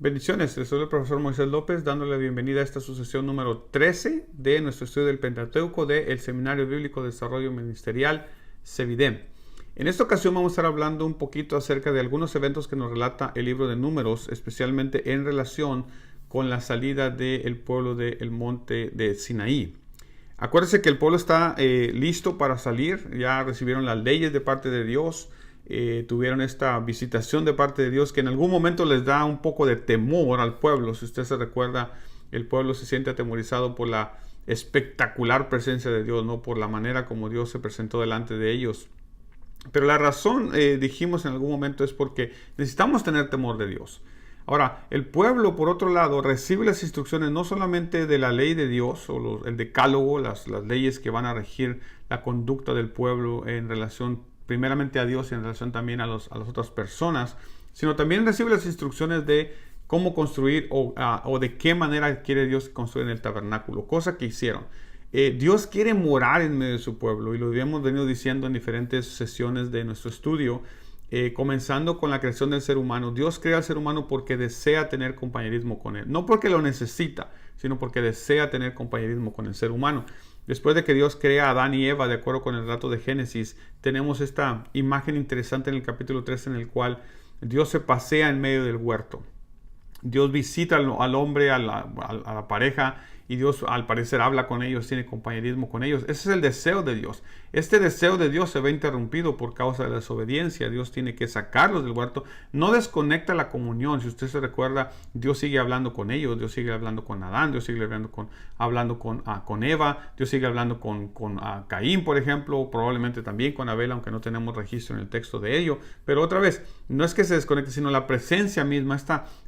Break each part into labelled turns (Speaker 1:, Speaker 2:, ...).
Speaker 1: Bendiciones, soy el profesor Moisés López dándole la bienvenida a esta sucesión número 13 de nuestro estudio del Pentateuco del Seminario Bíblico de Desarrollo Ministerial, SEBIDEM. En esta ocasión vamos a estar hablando un poquito acerca de algunos eventos que nos relata el libro de Números, especialmente en relación con la salida del pueblo del monte de Sinaí. Acuérdense que el pueblo está listo para salir, ya recibieron las leyes de parte de Dios. Tuvieron esta visitación de parte de Dios que en algún momento les da un poco de temor al pueblo. Si usted se recuerda, el pueblo se siente atemorizado por la espectacular presencia de Dios, no por la manera como Dios se presentó delante de ellos. Pero la razón, dijimos en algún momento, es porque necesitamos tener temor de Dios. Ahora, el pueblo, por otro lado, recibe las instrucciones no solamente de la ley de Dios o el decálogo, las leyes que van a regir la conducta del pueblo en relación primeramente a Dios y en relación también a las otras personas, sino también recibe las instrucciones de cómo construir o de qué manera quiere Dios construir el tabernáculo, cosa que hicieron. Dios quiere morar en medio de su pueblo y lo hemos venido diciendo en diferentes sesiones de nuestro estudio, comenzando con la creación del ser humano. Dios crea al ser humano porque desea tener compañerismo con él, no porque lo necesita, sino porque desea tener compañerismo con el ser humano. Después de que Dios crea a Adán y Eva, de acuerdo con el relato de Génesis, tenemos esta imagen interesante en el capítulo 3 en el cual Dios se pasea en medio del huerto. Dios visita al hombre, a la pareja, y Dios al parecer habla con ellos, tiene compañerismo con ellos. Ese es el deseo de Dios. Este deseo de Dios se ve interrumpido por causa de la desobediencia. Dios tiene que sacarlos del huerto. No desconecta la comunión. Si usted se recuerda, Dios sigue hablando con ellos. Dios sigue hablando con Adán. Dios sigue hablando con Eva. Dios sigue hablando con Caín, por ejemplo. Probablemente también con Abel, aunque no tenemos registro en el texto de ello. Pero otra vez, no es que se desconecte, sino la presencia misma,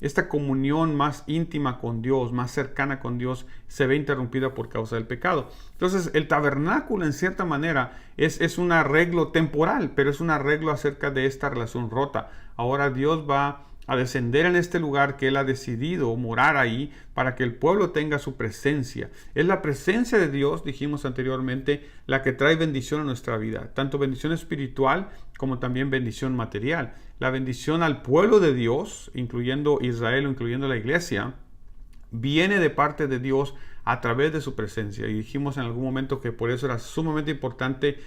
Speaker 1: esta comunión más íntima con Dios, más cercana con Dios, se ve interrumpida por causa del pecado. Entonces, el tabernáculo, en cierta manera, es un arreglo temporal, pero es un arreglo acerca de esta relación rota. Ahora Dios va a descender en este lugar que Él ha decidido morar ahí para que el pueblo tenga su presencia. Es la presencia de Dios, dijimos anteriormente, la que trae bendición a nuestra vida, tanto bendición espiritual como también bendición material. La bendición al pueblo de Dios, incluyendo Israel o incluyendo la iglesia, viene de parte de Dios a través de su presencia. Y dijimos en algún momento que por eso era sumamente importante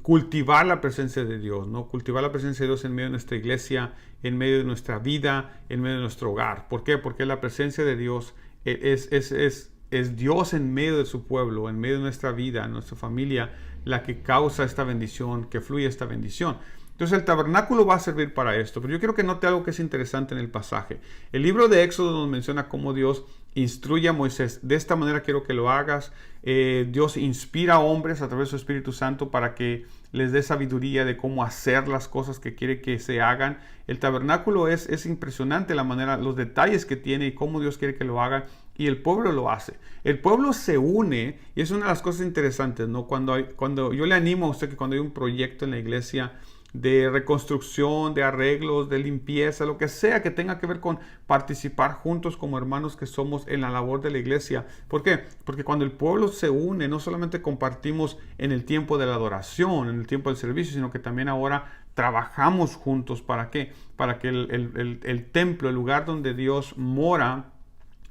Speaker 1: cultivar la presencia de Dios, ¿no? Cultivar la presencia de Dios en medio de nuestra iglesia, en medio de nuestra vida, en medio de nuestro hogar. ¿Por qué? Porque la presencia de Dios es Dios en medio de su pueblo, en medio de nuestra vida, en nuestra familia, la que causa esta bendición, que fluye esta bendición. Entonces el tabernáculo va a servir para esto, pero yo quiero que note algo que es interesante en el pasaje. El libro de Éxodo nos menciona cómo Dios instruye a Moisés. De esta manera quiero que lo hagas. Dios inspira a hombres a través de su Espíritu Santo para que les dé sabiduría de cómo hacer las cosas que quiere que se hagan. El tabernáculo es impresionante la manera, los detalles que tiene y cómo Dios quiere que lo haga. Y el pueblo lo hace. El pueblo se une y es una de las cosas interesantes, ¿no? Cuando yo le animo a usted que cuando hay un proyecto en la iglesia de reconstrucción, de arreglos, de limpieza, lo que sea que tenga que ver con participar juntos como hermanos que somos en la labor de la iglesia. ¿Por qué? Porque cuando el pueblo se une, no solamente compartimos en el tiempo de la adoración, en el tiempo del servicio, sino que también ahora trabajamos juntos. ¿Para qué? Para que el templo, el lugar donde Dios mora,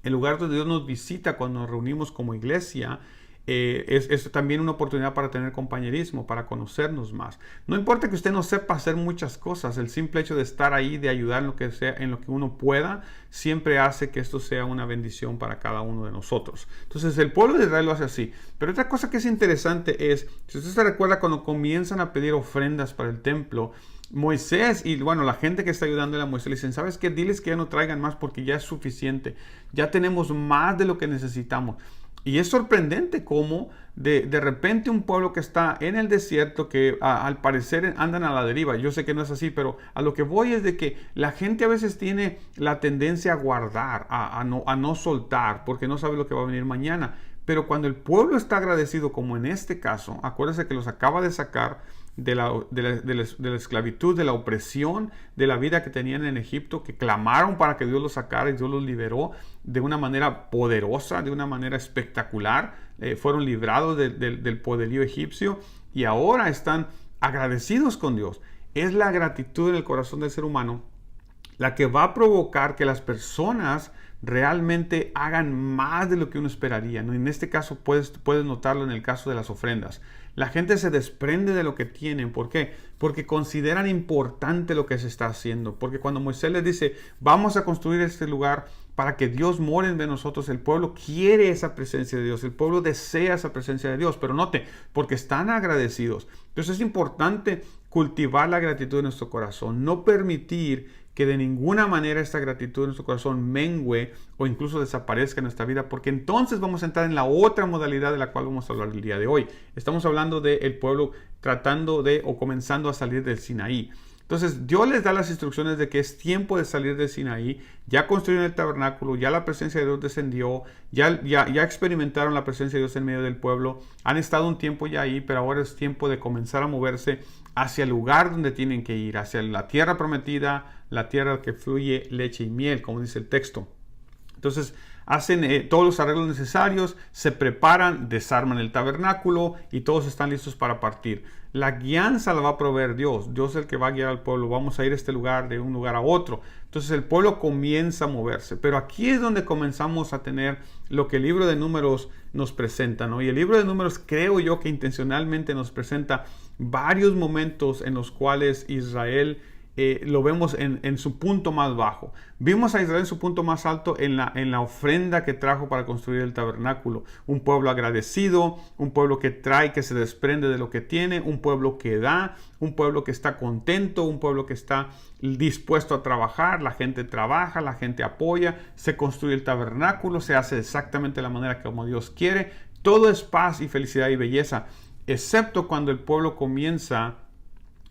Speaker 1: el lugar donde Dios nos visita cuando nos reunimos como iglesia, es también una oportunidad para tener compañerismo, para conocernos más. No importa que usted no sepa hacer muchas cosas, el simple hecho de estar ahí, de ayudar en lo que sea, en lo que uno pueda, siempre hace que esto sea una bendición para cada uno de nosotros. Entonces el pueblo de Israel lo hace así. Pero otra cosa que es interesante es, si usted se recuerda cuando comienzan a pedir ofrendas para el templo, Moisés y la gente que está ayudándole a Moisés le dicen, ¿sabes qué? Diles que ya no traigan más porque ya es suficiente. Ya tenemos más de lo que necesitamos. Y es sorprendente cómo de repente un pueblo que está en el desierto, que al parecer andan a la deriva. Yo sé que no es así, pero a lo que voy es de que la gente a veces tiene la tendencia a guardar, a no soltar, porque no sabe lo que va a venir mañana. Pero cuando el pueblo está agradecido, como en este caso, acuérdense que los acaba de sacar de la esclavitud, de la opresión, de la vida que tenían en Egipto, que clamaron para que Dios los sacara y Dios los liberó de una manera poderosa, de una manera espectacular. Fueron librados del poderío egipcio y ahora están agradecidos con Dios. Es la gratitud en el corazón del ser humano la que va a provocar que las personas realmente hagan más de lo que uno esperaría, ¿no? En este caso puedes notarlo en el caso de las ofrendas. La gente se desprende de lo que tienen. ¿Por qué? Porque consideran importante lo que se está haciendo. Porque cuando Moisés les dice, vamos a construir este lugar para que Dios more en nosotros, el pueblo quiere esa presencia de Dios. El pueblo desea esa presencia de Dios. Pero note, porque están agradecidos. Entonces es importante cultivar la gratitud en nuestro corazón. No permitir que de ninguna manera esta gratitud en nuestro corazón mengue o incluso desaparezca en nuestra vida, porque entonces vamos a entrar en la otra modalidad de la cual vamos a hablar el día de hoy. Estamos hablando del pueblo tratando de o comenzando a salir del Sinaí. Entonces Dios les da las instrucciones de que es tiempo de salir del Sinaí. Ya construyeron el tabernáculo, ya la presencia de Dios descendió, ya experimentaron la presencia de Dios en medio del pueblo. Han estado un tiempo ya ahí, pero ahora es tiempo de comenzar a moverse hacia el lugar donde tienen que ir, hacia la tierra prometida, la tierra que fluye leche y miel, como dice el texto. Entonces hacen todos los arreglos necesarios, se preparan, desarman el tabernáculo y todos están listos para partir. La guianza la va a proveer Dios. Dios es el que va a guiar al pueblo. Vamos a ir a este lugar, de un lugar a otro. Entonces el pueblo comienza a moverse. Pero aquí es donde comenzamos a tener lo que el libro de Números nos presenta, ¿no? Y el libro de Números creo yo que intencionalmente nos presenta varios momentos en los cuales Israel lo vemos en su punto más bajo. Vimos a Israel en su punto más alto en la ofrenda que trajo para construir el tabernáculo. Un pueblo agradecido, un pueblo que trae, que se desprende de lo que tiene, un pueblo que da, un pueblo que está contento, un pueblo que está dispuesto a trabajar. La gente trabaja, la gente apoya, se construye el tabernáculo, se hace exactamente de la manera como Dios quiere. Todo es paz y felicidad y belleza, excepto cuando el pueblo comienza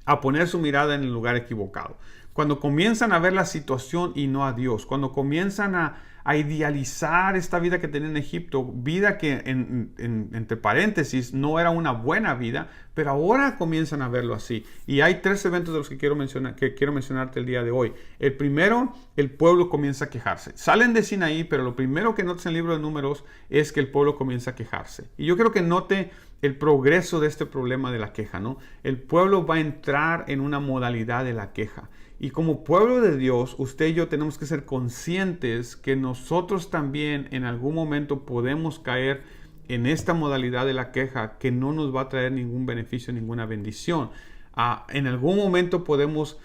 Speaker 1: a poner su mirada en el lugar equivocado. Cuando comienzan a ver la situación y no a Dios. Cuando comienzan a idealizar esta vida que tenían en Egipto. Vida que, entre paréntesis, no era una buena vida. Pero ahora comienzan a verlo así. Y hay tres eventos de los que quiero mencionarte el día de hoy. El primero, el pueblo comienza a quejarse. Salen de Sinaí, pero lo primero que notas en el libro de Números es que el pueblo comienza a quejarse. Y yo quiero que note el progreso de este problema de la queja, ¿no? El pueblo va a entrar en una modalidad de la queja. Y como pueblo de Dios, usted y yo tenemos que ser conscientes que nosotros también en algún momento podemos caer en esta modalidad de la queja que no nos va a traer ningún beneficio, ninguna bendición. En algún momento podemos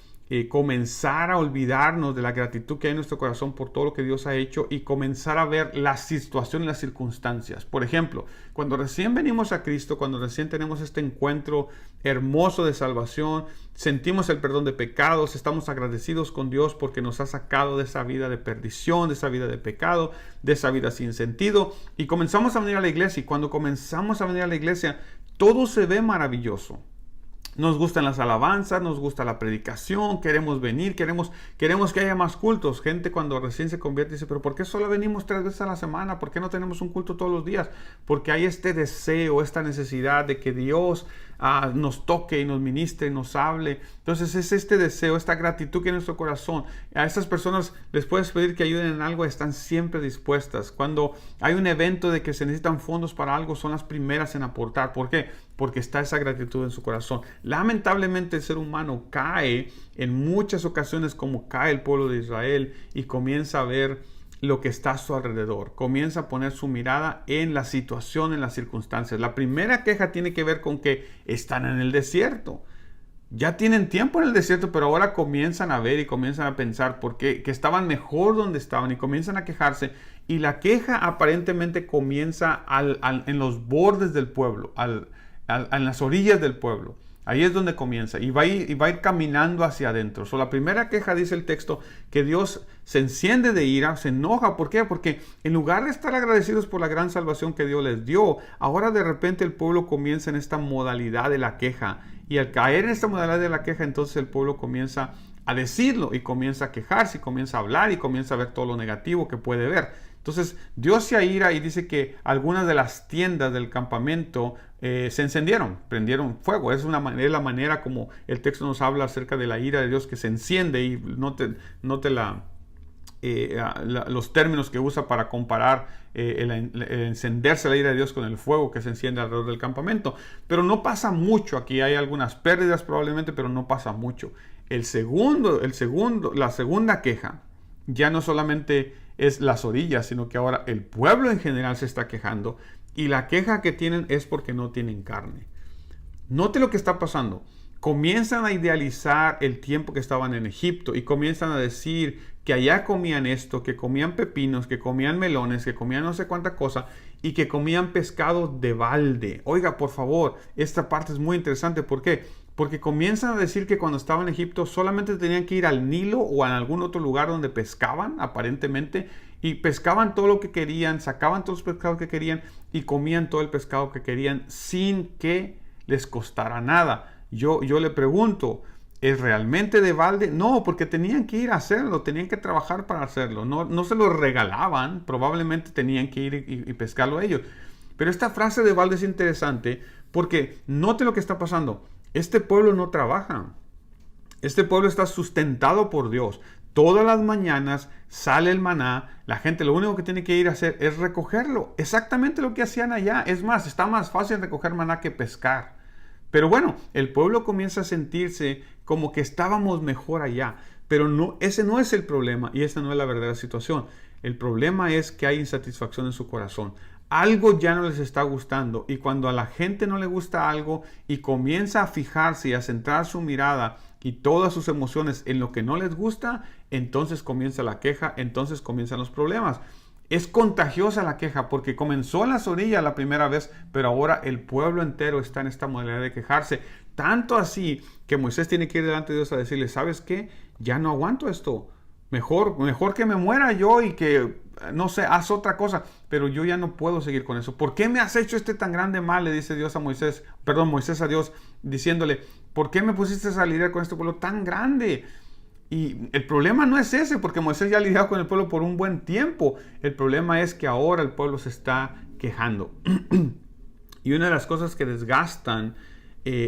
Speaker 1: comenzar a olvidarnos de la gratitud que hay en nuestro corazón por todo lo que Dios ha hecho y comenzar a ver la situación y las circunstancias. Por ejemplo, cuando recién venimos a Cristo, cuando recién tenemos este encuentro hermoso de salvación, sentimos el perdón de pecados, estamos agradecidos con Dios porque nos ha sacado de esa vida de perdición, de esa vida de pecado, de esa vida sin sentido, y comenzamos a venir a la iglesia. Y cuando comenzamos a venir a la iglesia, todo se ve maravilloso. Nos gustan las alabanzas, nos gusta la predicación, queremos venir, queremos que haya más cultos. Gente cuando recién se convierte dice, pero ¿por qué solo venimos 3 veces a la semana? ¿Por qué no tenemos un culto todos los días? Porque hay este deseo, esta necesidad de que Dios nos toque y nos ministre y nos hable. Entonces es este deseo, esta gratitud que hay en nuestro corazón. A estas personas les puedes pedir que ayuden en algo, están siempre dispuestas. Cuando hay un evento de que se necesitan fondos para algo, son las primeras en aportar. ¿Por qué? Porque está esa gratitud en su corazón. Lamentablemente el ser humano cae en muchas ocasiones como cae el pueblo de Israel y comienza a ver lo que está a su alrededor. Comienza a poner su mirada en la situación, en las circunstancias. La primera queja tiene que ver con que están en el desierto. Ya tienen tiempo en el desierto, pero ahora comienzan a ver y comienzan a pensar que estaban mejor donde estaban y comienzan a quejarse. Y la queja aparentemente comienza en los bordes del pueblo, en las orillas del pueblo. Ahí es donde comienza y va a ir caminando hacia adentro. La primera queja, dice el texto, que Dios se enciende de ira, se enoja. ¿Por qué? Porque en lugar de estar agradecidos por la gran salvación que Dios les dio, ahora de repente el pueblo comienza en esta modalidad de la queja. Y al caer en esta modalidad de la queja, entonces el pueblo comienza a decirlo y comienza a quejarse y comienza a hablar y comienza a ver todo lo negativo que puede ver. Entonces Dios se aira y dice que algunas de las tiendas del campamento se encendieron, prendieron fuego. Es la manera como el texto nos habla acerca de la ira de Dios que se enciende. Y note los términos que usa para comparar el encenderse la ira de Dios con el fuego que se enciende alrededor del campamento. Pero no pasa mucho. Aquí hay algunas pérdidas probablemente, pero no pasa mucho. La segunda queja ya no solamente es las orillas, sino que ahora el pueblo en general se está quejando y la queja que tienen es porque no tienen carne. Note lo que está pasando. Comienzan a idealizar el tiempo que estaban en Egipto y comienzan a decir que allá comían esto, que comían pepinos, que comían melones, que comían no sé cuánta cosa y que comían pescado de balde. Oiga, por favor, esta parte es muy interesante. ¿Por qué? Porque comienzan a decir que cuando estaban en Egipto solamente tenían que ir al Nilo o a algún otro lugar donde pescaban, aparentemente, y pescaban todo lo que querían, sacaban todos los pescados que querían y comían todo el pescado que querían sin que les costara nada. Yo le pregunto, ¿es realmente de balde? No, porque tenían que ir a hacerlo, tenían que trabajar para hacerlo. No se lo regalaban, probablemente tenían que ir y pescarlo ellos. Pero esta frase de balde es interesante porque note lo que está pasando. Este pueblo no trabaja. Este pueblo está sustentado por Dios. Todas las mañanas sale el maná. La gente lo único que tiene que ir a hacer es recogerlo. Exactamente lo que hacían allá. Es más, está más fácil recoger maná que pescar. Pero bueno, el pueblo comienza a sentirse como que estábamos mejor allá. Pero no, ese no es el problema y esa no es la verdadera situación. El problema es que hay insatisfacción en su corazón. Algo ya no les está gustando y cuando a la gente no le gusta algo y comienza a fijarse y a centrar su mirada y todas sus emociones en lo que no les gusta, entonces comienza la queja, entonces comienzan los problemas. Es contagiosa la queja porque comenzó en las orillas la primera vez, pero ahora el pueblo entero está en esta modalidad de quejarse. Tanto así que Moisés tiene que ir delante de Dios a decirle, ¿sabes qué? Ya no aguanto esto. Mejor que me muera yo y que, no sé, haz otra cosa. Pero yo ya no puedo seguir con eso. ¿Por qué me has hecho este tan grande mal? Le dice Dios a Moisés, Moisés a Dios, diciéndole, ¿por qué me pusiste a lidiar con este pueblo tan grande? Y el problema no es ese, porque Moisés ya ha lidiado con el pueblo por un buen tiempo. El problema es que ahora el pueblo se está quejando. Y una de las cosas que desgastan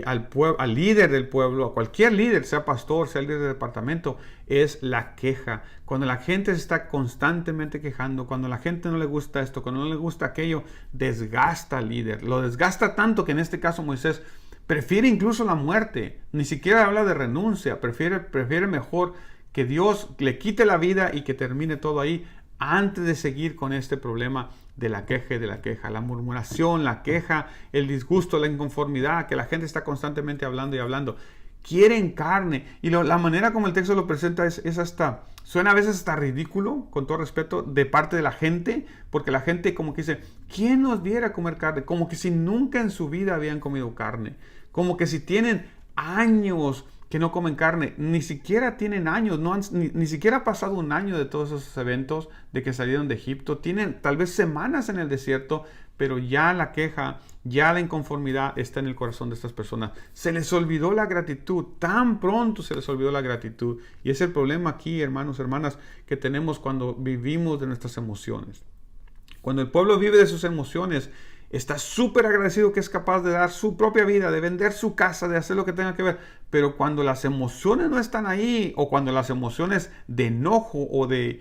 Speaker 1: al líder del pueblo, a cualquier líder, sea pastor, sea líder de departamento, es la queja. Cuando la gente se está constantemente quejando, cuando a la gente no le gusta esto, cuando no le gusta aquello, desgasta al líder. Lo desgasta tanto que en este caso Moisés prefiere incluso la muerte. Ni siquiera habla de renuncia. Prefiere mejor que Dios le quite la vida y que termine todo ahí antes de seguir con este problema de la queja y de la queja. La murmuración, la queja, el disgusto, la inconformidad, que la gente está constantemente hablando y hablando. Quieren carne. Y la manera como el texto lo presenta es hasta, suena a veces hasta ridículo, con todo respeto, de parte de la gente, porque la gente como que dice, ¿quién nos diera a comer carne? Como que si nunca en su vida habían comido carne. Como que si tienen años que no comen carne, ni siquiera tienen años, ni siquiera ha pasado un año de todos esos eventos de que salieron de Egipto, tienen tal vez semanas en el desierto, pero ya la queja, ya la inconformidad está en el corazón de estas personas. Se les olvidó la gratitud, tan pronto se les olvidó la gratitud. Y es el problema aquí, hermanos, hermanas, que tenemos cuando vivimos de nuestras emociones. Cuando el pueblo vive de sus emociones, está súper agradecido que es capaz de dar su propia vida, de vender su casa, de hacer lo que tenga que ver. Pero cuando las emociones no están ahí, o cuando las emociones de enojo o de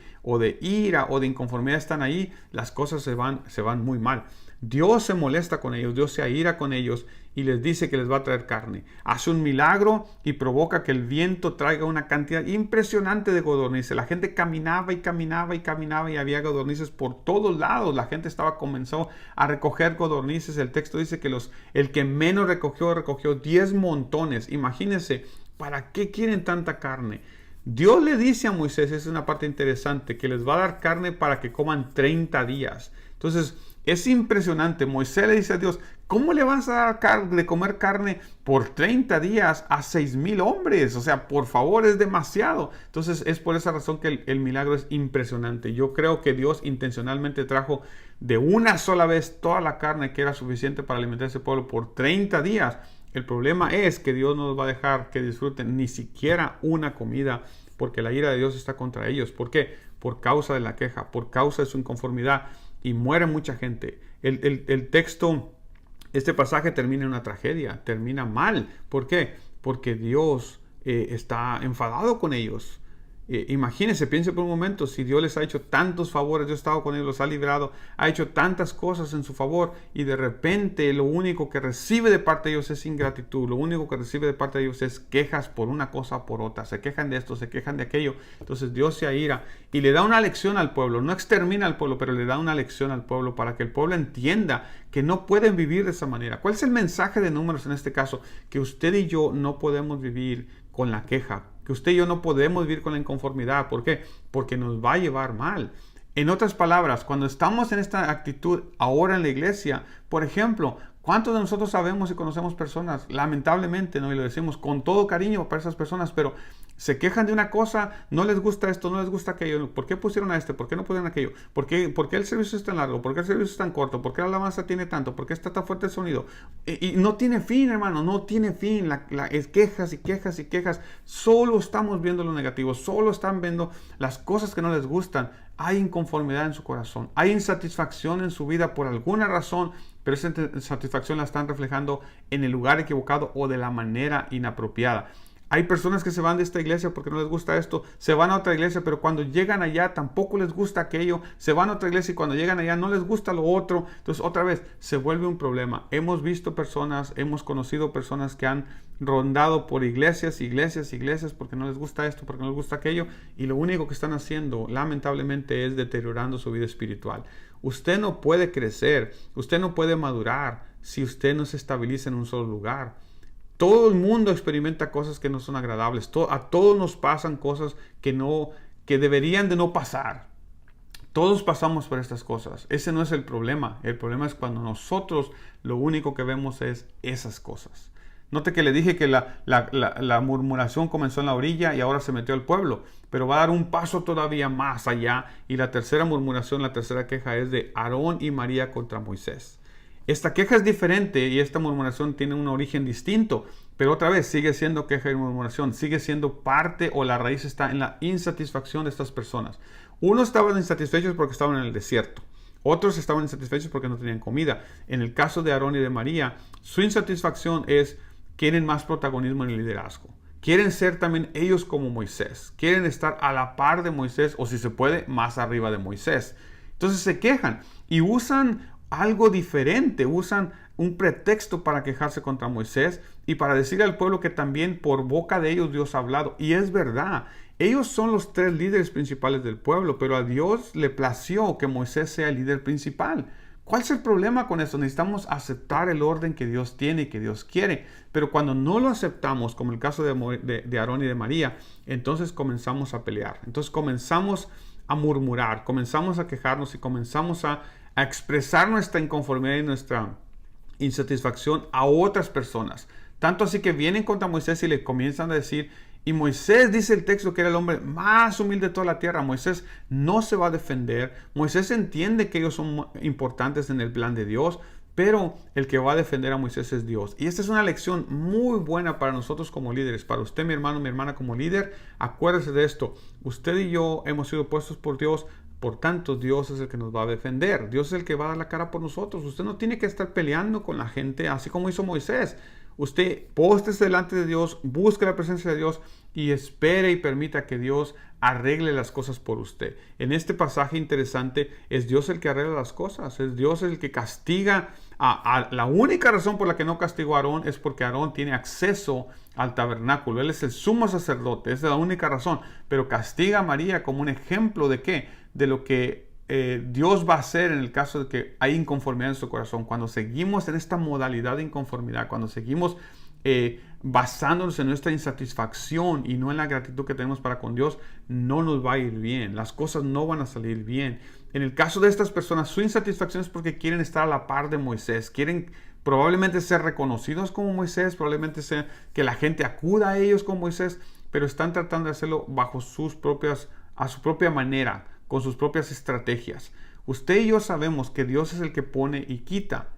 Speaker 1: ira o de inconformidad están ahí, las cosas se van muy mal. Dios se molesta con ellos, Dios se aira con ellos y les dice que les va a traer carne. Hace un milagro y provoca que el viento traiga una cantidad impresionante de codornices. La gente caminaba y caminaba y caminaba y había codornices por todos lados. La gente comenzó a recoger codornices. El texto dice que el que menos recogió 10 montones. Imagínense, ¿para qué quieren tanta carne? Dios le dice a Moisés, esa es una parte interesante, que les va a dar carne para que coman 30 días. Entonces, es impresionante. Moisés le dice a Dios, ¿cómo le vas a dar de comer carne por 30 días a 6,000 hombres? O sea, por favor, es demasiado. Entonces, es por esa razón que el milagro es impresionante. Yo creo que Dios intencionalmente trajo de una sola vez toda la carne que era suficiente para alimentar a ese pueblo por 30 días. El problema es que Dios no nos va a dejar que disfruten ni siquiera una comida, porque la ira de Dios está contra ellos. ¿Por qué? Por causa de la queja, por causa de su inconformidad. Y muere mucha gente. El texto, este pasaje termina en una tragedia, termina mal. ¿Por qué? Porque Dios está enfadado con ellos. Imagínense, piense por un momento, si Dios les ha hecho tantos favores, Dios ha estado con ellos, los ha librado, ha hecho tantas cosas en su favor, y de repente lo único que recibe de parte de ellos es ingratitud, lo único que recibe de parte de ellos es quejas por una cosa o por otra, se quejan de esto, se quejan de aquello. Entonces Dios se aira y le da una lección al pueblo, no extermina al pueblo, pero le da una lección al pueblo para que el pueblo entienda que no pueden vivir de esa manera. ¿Cuál es el mensaje de Números en este caso? Que usted y yo no podemos vivir con la queja, que usted y yo no podemos vivir con la inconformidad. ¿Por qué? Porque nos va a llevar mal. En otras palabras, cuando estamos en esta actitud ahora en la iglesia, por ejemplo, ¿cuántos de nosotros sabemos y conocemos personas, lamentablemente, ¿no? Y lo decimos con todo cariño para esas personas, pero se quejan de una cosa, no les gusta esto, no les gusta aquello, ¿por qué pusieron a este? ¿Por qué no pusieron aquello? ¿Por qué el servicio es tan largo? ¿Por qué el servicio es tan corto? ¿Por qué la alabanza tiene tanto? ¿Por qué está tan fuerte el sonido? Y no tiene fin, hermano, no tiene fin. Es quejas y quejas y quejas. Solo estamos viendo lo negativo, solo están viendo las cosas que no les gustan. Hay inconformidad en su corazón, hay insatisfacción en su vida por alguna razón, pero esa insatisfacción la están reflejando en el lugar equivocado o de la manera inapropiada. Hay personas que se van de esta iglesia porque no les gusta esto, se van a otra iglesia, pero cuando llegan allá tampoco les gusta aquello, se van a otra iglesia y cuando llegan allá no les gusta lo otro. Entonces otra vez se vuelve un problema. Hemos visto personas, hemos conocido personas que han rondado por iglesias porque no les gusta esto, porque no les gusta aquello, y lo único que están haciendo lamentablemente es deteriorando su vida espiritual. Usted no puede crecer, usted no puede madurar si usted no se estabiliza en un solo lugar. Todo el mundo experimenta cosas que no son agradables. A todos nos pasan cosas que deberían de no pasar. Todos pasamos por estas cosas. Ese no es el problema. El problema es cuando nosotros lo único que vemos es esas cosas. Note que le dije que la murmuración comenzó en la orilla y ahora se metió al pueblo. Pero va a dar un paso todavía más allá. Y la tercera murmuración, la tercera queja es de Aarón y María contra Moisés. Esta queja es diferente y esta murmuración tiene un origen distinto, pero otra vez sigue siendo queja y murmuración, sigue siendo parte o la raíz está en la insatisfacción de estas personas. Unos estaban insatisfechos porque estaban en el desierto, otros estaban insatisfechos porque no tenían comida. En el caso de Aarón y de María, su insatisfacción es quieren más protagonismo en el liderazgo. Quieren ser también ellos como Moisés, quieren estar a la par de Moisés o si se puede, más arriba de Moisés. Entonces se quejan y usan algo diferente, usan un pretexto para quejarse contra Moisés y para decirle al pueblo que también por boca de ellos Dios ha hablado. Y es verdad, ellos son los tres líderes principales del pueblo, pero a Dios le plació que Moisés sea el líder principal. ¿Cuál es el problema con eso? Necesitamos aceptar el orden que Dios tiene y que Dios quiere, pero cuando no lo aceptamos, como el caso de Aarón y de María, entonces comenzamos a pelear, entonces comenzamos a murmurar, comenzamos a quejarnos y comenzamos a expresar nuestra inconformidad y nuestra insatisfacción a otras personas. Tanto así que vienen contra Moisés y le comienzan a decir, y Moisés dice el texto que era el hombre más humilde de toda la tierra. Moisés no se va a defender. Moisés entiende que ellos son importantes en el plan de Dios, pero el que va a defender a Moisés es Dios. Y esta es una lección muy buena para nosotros como líderes. Para usted, mi hermano, mi hermana, como líder, acuérdese de esto. Usted y yo hemos sido puestos por Dios. Por tanto, Dios es el que nos va a defender. Dios es el que va a dar la cara por nosotros. Usted no tiene que estar peleando con la gente, así como hizo Moisés. Usted póstrese delante de Dios, busque la presencia de Dios y espere y permita que Dios arregle las cosas por usted. En este pasaje interesante, es Dios el que arregla las cosas. Es Dios el que castiga. La única razón por la que no castigó a Aarón es porque Aarón tiene acceso al tabernáculo. Él es el sumo sacerdote. Esa es la única razón. Pero castiga a María como un ejemplo de ¿qué? De lo que Dios va a hacer en el caso de que hay inconformidad en su corazón. Cuando seguimos en esta modalidad de inconformidad, cuando seguimos basándonos en nuestra insatisfacción y no en la gratitud que tenemos para con Dios, no nos va a ir bien. Las cosas no van a salir bien. En el caso de estas personas, su insatisfacción es porque quieren estar a la par de Moisés. Quieren probablemente ser reconocidos como Moisés, probablemente sea que la gente acuda a ellos como Moisés, pero están tratando de hacerlo bajo a su propia manera, con sus propias estrategias. Usted y yo sabemos que Dios es el que pone y quita.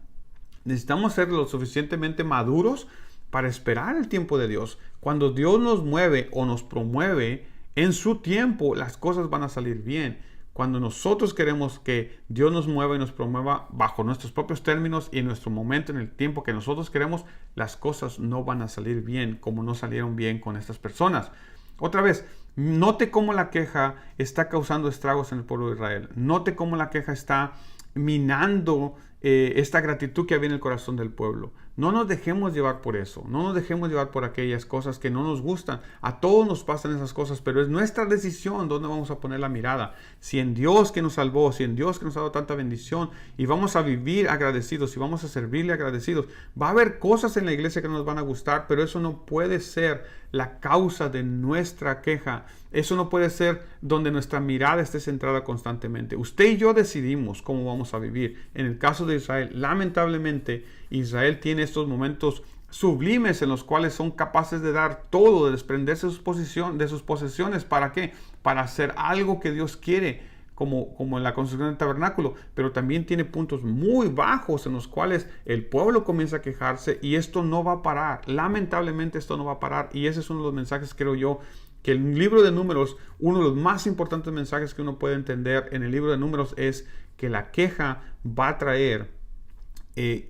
Speaker 1: Necesitamos ser lo suficientemente maduros para esperar el tiempo de Dios. Cuando Dios nos mueve o nos promueve, en su tiempo las cosas van a salir bien. Cuando nosotros queremos que Dios nos mueva y nos promueva bajo nuestros propios términos y en nuestro momento, en el tiempo que nosotros queremos, las cosas no van a salir bien como no salieron bien con estas personas. Otra vez, Note cómo la queja está causando estragos en el pueblo de Israel. Note cómo la queja está minando esta gratitud que había en el corazón del pueblo. No nos dejemos llevar por eso. No nos dejemos llevar por aquellas cosas que no nos gustan. A todos nos pasan esas cosas, pero es nuestra decisión dónde vamos a poner la mirada. Si en Dios que nos salvó, si en Dios que nos ha dado tanta bendición, y vamos a vivir agradecidos, y vamos a servirle agradecidos. Va a haber cosas en la iglesia que no nos van a gustar, pero eso no puede ser la causa de nuestra queja. Eso no puede ser donde nuestra mirada esté centrada constantemente. Usted y yo decidimos cómo vamos a vivir. En el caso de Israel, lamentablemente, Israel tiene estos momentos sublimes en los cuales son capaces de dar todo, de desprenderse de sus posesiones. ¿Para qué? Para hacer algo que Dios quiere, como en la construcción del tabernáculo, pero también tiene puntos muy bajos en los cuales el pueblo comienza a quejarse, y esto no va a parar. Lamentablemente esto no va a parar, y ese es uno de los mensajes, creo yo, que el libro de Números, uno de los más importantes mensajes que uno puede entender en el libro de Números es que la queja va a traer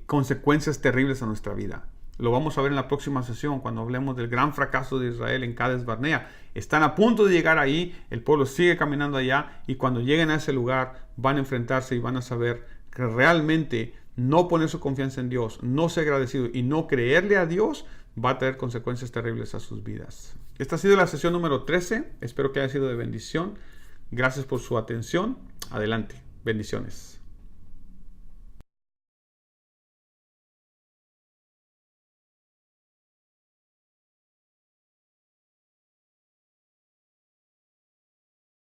Speaker 1: consecuencias terribles a nuestra vida. Lo vamos a ver en la próxima sesión cuando hablemos del gran fracaso de Israel en Cades Barnea. Están a punto de llegar ahí, el pueblo sigue caminando allá, y cuando lleguen a ese lugar van a enfrentarse y van a saber que realmente no poner su confianza en Dios, no ser agradecido y no creerle a Dios va a traer consecuencias terribles a sus vidas. Esta ha sido la sesión número 13. Espero que haya sido de bendición. Gracias por su atención. Adelante. Bendiciones.